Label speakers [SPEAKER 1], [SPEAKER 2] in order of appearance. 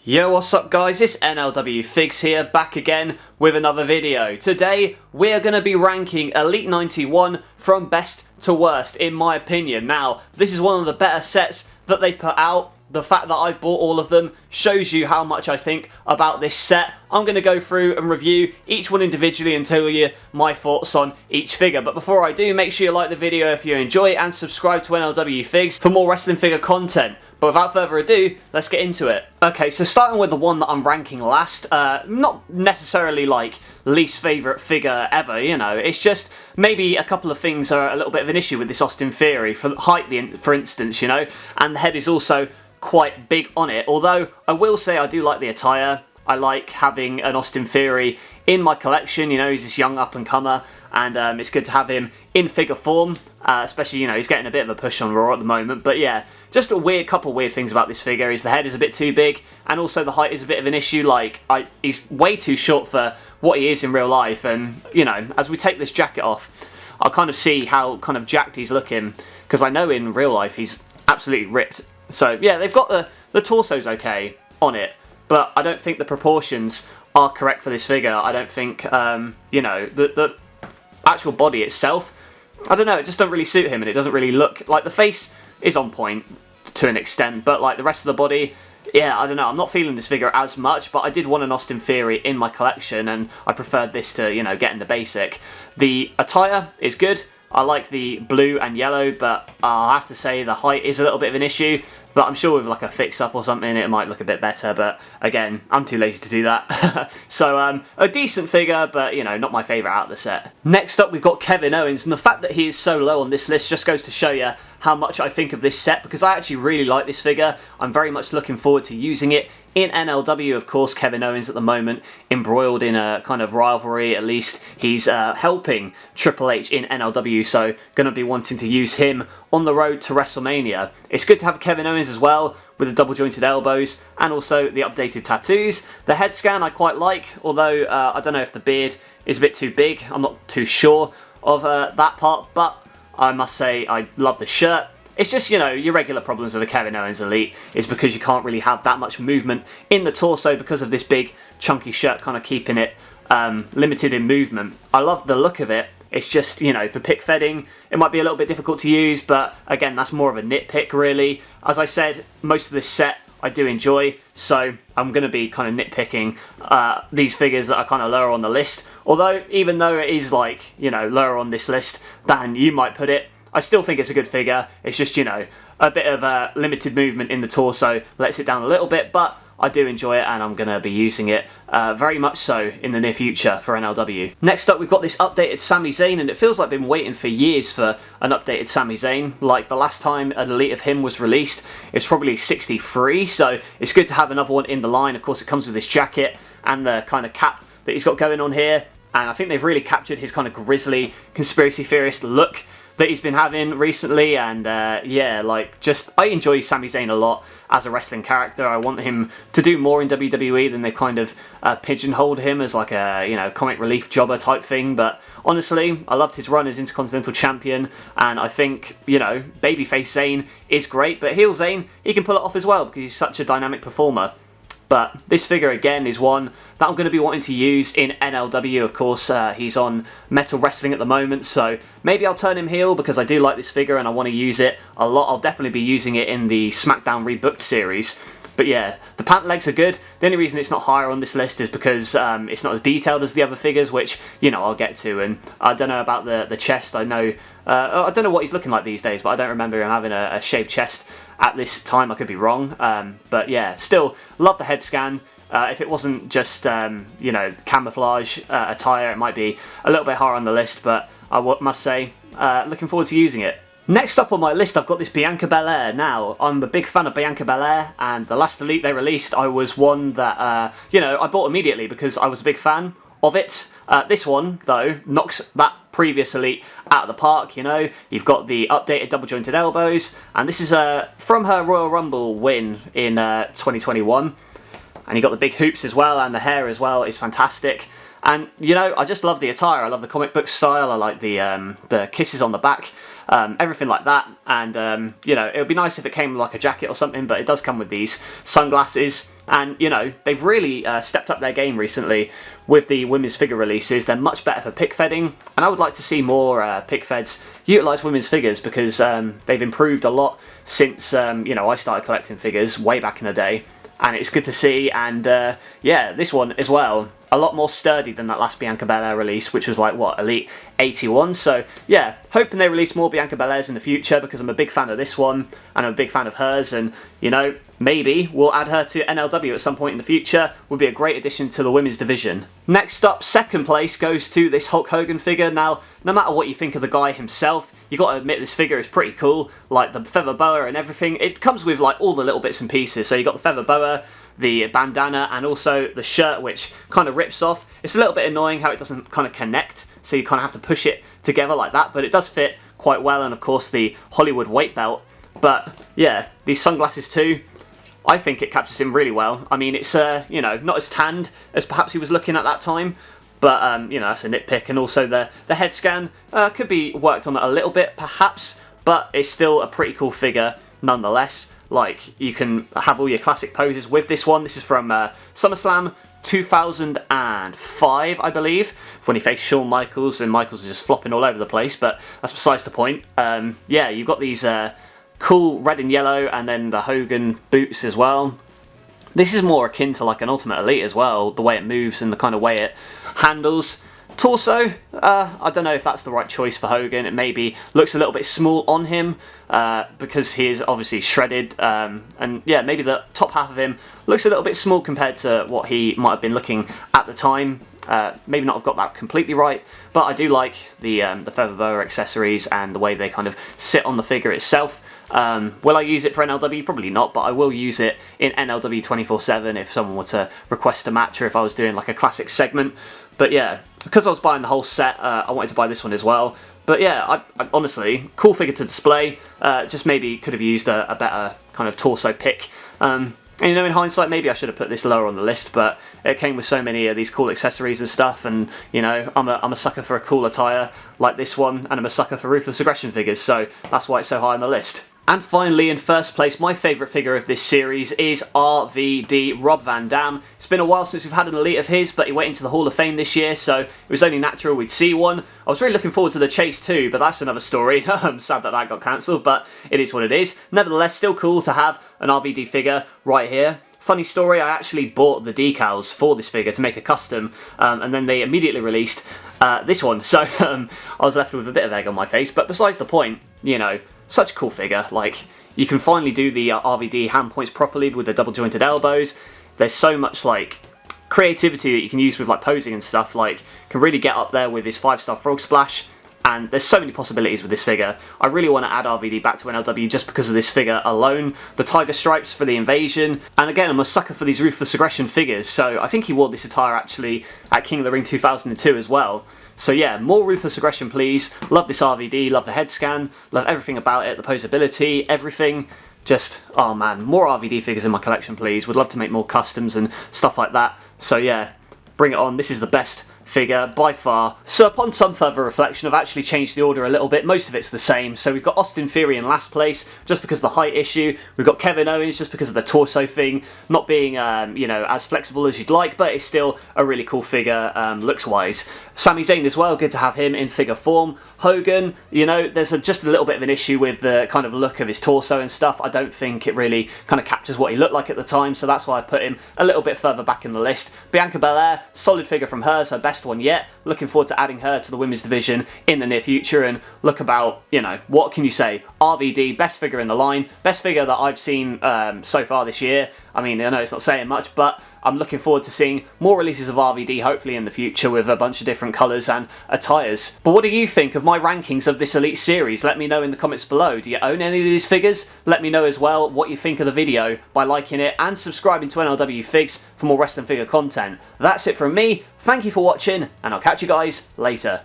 [SPEAKER 1] Yo, what's up guys, it's NLW Figs here, back again with another video. Today, we're going to be ranking Elite 91 from best to worst, in my opinion. Now, this is one of the better sets that they've put out. The fact that I've bought all of them shows you how much I think about this set. I'm going to go through and review each one individually and tell you my thoughts on each figure. But before I do, make sure you like the video if you enjoy it and subscribe to NLW Figs for more wrestling figure content. But without further ado, let's get into it. Okay, so starting with the one that I'm ranking last, not necessarily like least favourite figure ever, you know, it's just maybe a couple of things are a little bit of an issue with this Austin Theory, for height for instance, you know, and the head is also quite big on it, although I will say I do like the attire. I like having an Austin Theory in my collection, you know, he's this young up-and-comer, and it's good to have him in figure form, especially, you know, he's getting a bit of a push on Raw at the moment. But yeah, just a couple weird things about this figure is the head is a bit too big, and also the height is a bit of an issue. Like, he's way too short for what he is in real life, and, you know, as we take this jacket off, I'll kind of see how kind of jacked he's looking, because I know in real life he's absolutely ripped. So yeah, they've got the torso's okay on it, but I don't think the proportions are correct for this figure. I don't think, you know, the actual body itself, I don't know, it just doesn't really suit him, and it doesn't really look, like, the face is on point to an extent, but like the rest of the body, yeah, I don't know, I'm not feeling this figure as much, but I did want an Austin Theory in my collection, and I preferred this to, you know, getting the basic. The attire is good. I like the blue and yellow, but I'll have to say the height is a little bit of an issue. But I'm sure with like a fix-up or something, it might look a bit better. But again, I'm too lazy to do that. So a decent figure, but you know, not my favourite out of the set. Next up, we've got Kevin Owens, and the fact that he is so low on this list just goes to show you how much I think of this set, because I actually really like this figure. I'm very much looking forward to using it in NLW. Of course, Kevin Owens at the moment embroiled in a kind of rivalry. At least he's helping Triple H in NLW, so going to be wanting to use him on the road to WrestleMania. It's good to have Kevin Owens as well, with the double jointed elbows and also the updated tattoos. The head scan I quite like, although I don't know if the beard is a bit too big. I'm not too sure of that part, but I must say I love the shirt. It's just, you know, your regular problems with a Kevin Owens Elite is because you can't really have that much movement in the torso because of this big chunky shirt kind of keeping it limited in movement. I love the look of it. It's just, you know, for pick fedding, it might be a little bit difficult to use, but again, that's more of a nitpick really. As I said, most of this set I do enjoy, so I'm going to be kind of nitpicking these figures that are kind of lower on the list. Although, even though it is like, you know, lower on this list than you might put it, I still think it's a good figure. It's just, you know, a bit of limited movement in the torso lets it down a little bit, but I do enjoy it, and I'm going to be using it very much so in the near future for NLW. Next up, we've got this updated Sami Zayn, and it feels like I've been waiting for years for an updated Sami Zayn. Like, the last time an Elite of him was released, it's probably 63, so it's good to have another one in the line. Of course, it comes with this jacket and the kind of cap that he's got going on here, and I think they've really captured his kind of grisly conspiracy theorist look that he's been having recently, and yeah, like, just, I enjoy Sami Zayn a lot as a wrestling character. I want him to do more in WWE than they kind of pigeonholed him as like a, you know, comic relief jobber type thing. But honestly, I loved his run as Intercontinental Champion, and I think, you know, babyface Zayn is great, but heel Zayn, he can pull it off as well because he's such a dynamic performer. But this figure, again, is one that I'm going to be wanting to use in NLW. Of course, he's on Metal Wrestling at the moment, so maybe I'll turn him heel because I do like this figure and I want to use it a lot. I'll definitely be using it in the SmackDown Rebooked series. But yeah, the pant legs are good. The only reason it's not higher on this list is because it's not as detailed as the other figures, which, you know, I'll get to. And I don't know about the chest. I know I don't know what he's looking like these days, but I don't remember him having a shaved chest at this time. I could be wrong. But yeah, still love the head scan. If it wasn't just, you know, camouflage attire, it might be a little bit higher on the list, but I must say, looking forward to using it. Next up on my list, I've got this Bianca Belair. Now, I'm a big fan of Bianca Belair, and the last Elite they released, I was one that, you know, I bought immediately because I was a big fan of it. This one, though, knocks that previous Elite out of the park, you know. You've got the updated double jointed elbows, and this is from her Royal Rumble win in 2021. And you got the big hoops as well, and the hair as well is fantastic. And, you know, I just love the attire. I love the comic book style. I like the kisses on the back, everything like that. And, you know, it would be nice if it came with like a jacket or something, but it does come with these sunglasses. And, you know, they've really stepped up their game recently with the women's figure releases. They're much better for pick fedding, and I would like to see more pick feds utilise women's figures, because they've improved a lot since, you know, I started collecting figures way back in the day. And it's good to see, and yeah, this one as well, a lot more sturdy than that last Bianca Belair release, which was like, what, Elite 81? So yeah, hoping they release more Bianca Belairs in the future, because I'm a big fan of this one, and I'm a big fan of hers, and, you know, maybe we'll add her to NLW at some point in the future. Would be a great addition to the women's division. Next up, second place goes to this Hulk Hogan figure. Now, no matter what you think of the guy himself, you got to admit this figure is pretty cool, like the feather boa and everything. It comes with like all the little bits and pieces. So you got the feather boa, the bandana, and also the shirt, which kind of rips off. It's a little bit annoying how it doesn't kind of connect, so you kind of have to push it together like that, but it does fit quite well, and of course the Hollywood weight belt. But yeah, these sunglasses too, I think it captures him really well. I mean, it's you know, not as tanned as perhaps he was looking at that time, but you know, that's a nitpick. And also the head scan could be worked on a little bit perhaps, but it's still a pretty cool figure nonetheless. Like, you can have all your classic poses with this one. This is from SummerSlam 2005, I believe, when he faced Shawn Michaels, and Michaels was just flopping all over the place, but that's besides the point. Yeah, you've got these cool red and yellow, and then the Hogan boots as well. This is more akin to like an Ultimate Elite as well, the way it moves and the kind of way it handles. Torso, I don't know if that's the right choice for Hogan. It maybe looks a little bit small on him because he is obviously shredded, and yeah, maybe the top half of him looks a little bit small compared to what he might have been looking at the time. Maybe not have got that completely right, but I do like the feather boa accessories and the way they kind of sit on the figure itself. Will I use it for NLW? Probably not, but I will use it in NLW 24/7 if someone were to request a match, or if I was doing like a classic segment. But yeah, because I was buying the whole set, I wanted to buy this one as well. But yeah, I honestly, cool figure to display. Just maybe could have used a better kind of torso pick. And you know, in hindsight, maybe I should have put this lower on the list, but it came with so many of these cool accessories and stuff, and you know, I'm a sucker for a cool attire like this one, and I'm a sucker for Ruthless Aggression figures, so that's why it's so high on the list. And finally, in first place, my favourite figure of this series is RVD, Rob Van Dam. It's been a while since we've had an Elite of his, but he went into the Hall of Fame this year, so it was only natural we'd see one. I was really looking forward to the chase too, but that's another story. I'm sad that that got cancelled, but it is what it is. Nevertheless, still cool to have an RVD figure right here. Funny story, I actually bought the decals for this figure to make a custom, and then they immediately released this one, so I was left with a bit of egg on my face. But besides the point, you know, such a cool figure. Like, you can finally do the RVD hand points properly with the double jointed elbows. There's so much like creativity that you can use with like posing and stuff. Like, can really get up there with his 5-star frog splash. And there's so many possibilities with this figure. I really want to add RVD back to NLW just because of this figure alone. The tiger stripes for the invasion. And again, I'm a sucker for these Ruthless Aggression figures. So I think he wore this attire actually at King of the Ring 2002 as well. So yeah, more Ruthless Aggression please. Love this RVD, love the head scan, love everything about it, the posability, everything. Just, oh man, more RVD figures in my collection please. Would love to make more customs and stuff like that. So yeah, bring it on. This is the best figure by far. So upon some further reflection, I've actually changed the order a little bit. Most of it's the same. So we've got Austin Theory in last place just because of the height issue. We've got Kevin Owens just because of the torso thing not being you know, as flexible as you'd like, but it's still a really cool figure looks wise. Sami Zayn as well, good to have him in figure form. Hogan, you know, there's just a little bit of an issue with the kind of look of his torso and stuff. I don't think it really kind of captures what he looked like at the time, so that's why I put him a little bit further back in the list. Bianca Belair, solid figure from her, her best one yet. Looking forward to adding her to the women's division in the near future, and look about, you know, what can you say? RVD, best figure in the line, best figure that I've seen so far this year. I mean, I know it's not saying much, but I'm looking forward to seeing more releases of RVD hopefully in the future with a bunch of different colours and attires. But what do you think of my rankings of this Elite series? Let me know in the comments below. Do you own any of these figures? Let me know as well what you think of the video by liking it and subscribing to NLW Figs for more wrestling figure content. That's it from me. Thank you for watching, and I'll catch you guys later.